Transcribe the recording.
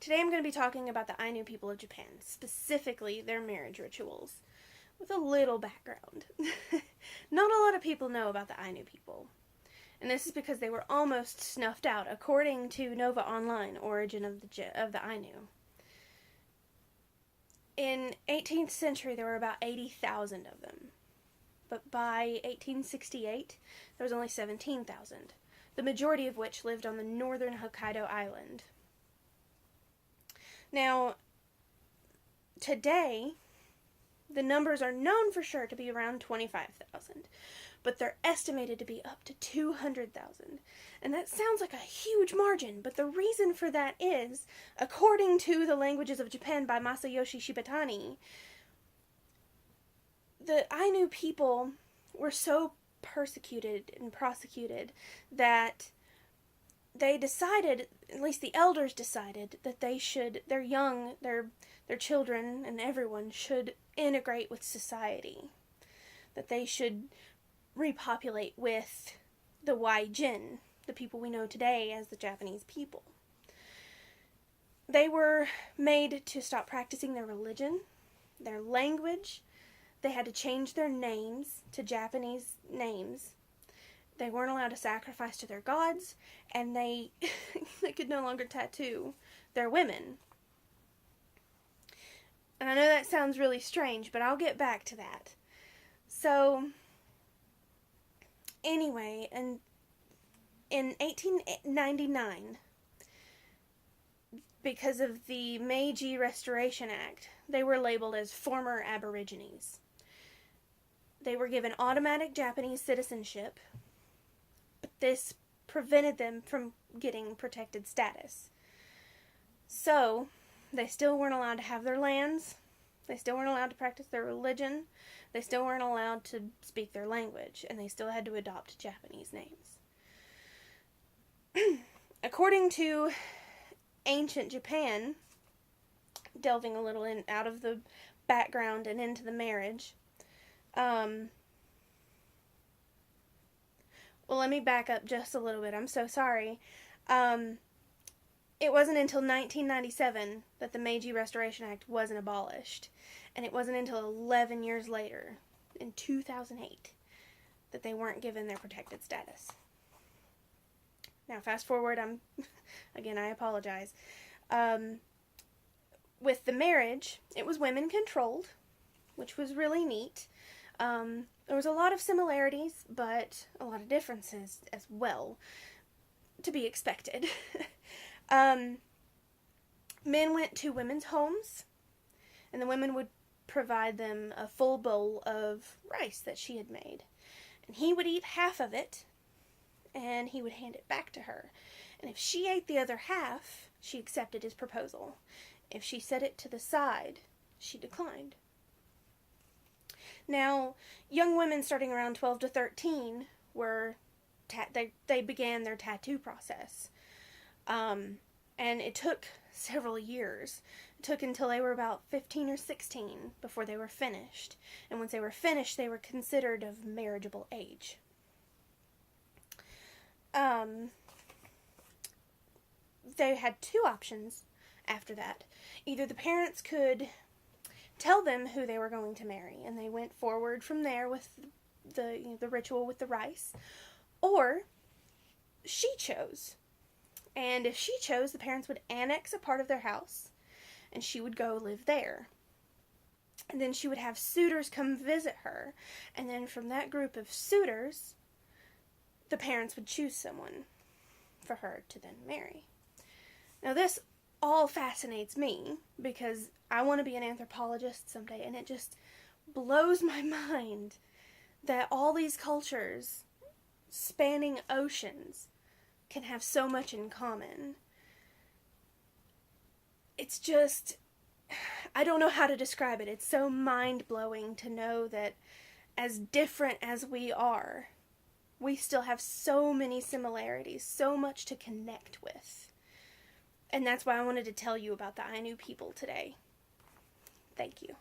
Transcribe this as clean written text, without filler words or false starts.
Today I'm going to be talking about the Ainu people of Japan, specifically their marriage rituals, with a little background. Not a lot of people know about the Ainu people, and this is because they were almost snuffed out, according to Nova Online, Origin of the Ainu. In 18th century, there were about 80,000 of them, but by 1868, there was only 17,000, the majority of which lived on the northern Hokkaido island. Now, today, the numbers are known for sure to be around 25,000, but they're estimated to be up to 200,000. And that sounds like a huge margin, but the reason for that is, according to The Languages of Japan by Masayoshi Shibatani, the Ainu people were so persecuted and prosecuted that they decided, at least the elders decided, that their children and everyone should integrate with society. That they should repopulate with the Waijin, the people we know today as the Japanese people. They were made to stop practicing their religion, their language. They had to change their names to Japanese names. They weren't allowed to sacrifice to their gods, and they could no longer tattoo their women. And I know that sounds really strange, but I'll get back to that. So, anyway, in 1899, because of the Meiji Restoration Act, they were labeled as former Aborigines. They were given automatic Japanese citizenship, but this prevented them from getting protected status. So, they still weren't allowed to have their lands, they still weren't allowed to practice their religion, they still weren't allowed to speak their language, and they still had to adopt Japanese names. According to ancient Japan, delving a little out of the background and into the marriage, well, let me back up just a little bit. I'm so sorry. It wasn't until 1997 that the Meiji Restoration Act wasn't abolished. And it wasn't until 11 years later, in 2008, that they weren't given their protected status. Now, fast forward, again, I apologize. With the marriage, it was women controlled, which was really neat. There was a lot of similarities, but a lot of differences as well, to be expected. Men went to women's homes, and the women would provide them a full bowl of rice that she had made. And he would eat half of it, and he would hand it back to her. And if she ate the other half, she accepted his proposal. If she set it to the side, she declined. Now, young women starting around 12 to 13 they began their tattoo process. And it took several years. It took until they were about 15 or 16 before they were finished. And once they were finished, they were considered of marriageable age. They had two options after that. Either the parents could tell them who they were going to marry, and they went forward from there with the ritual with the rice, or she chose. And if she chose, the parents would annex a part of their house, and she would go live there. And then she would have suitors come visit her, and then from that group of suitors, the parents would choose someone for her to then marry. Now, this all fascinates me because I want to be an anthropologist someday, and it just blows my mind that all these cultures spanning oceans can have so much in common. It's just, I don't know how to describe it. It's so mind-blowing to know that as different as we are, we still have so many similarities, so much to connect with. And that's why I wanted to tell you about the Ainu people today. Thank you.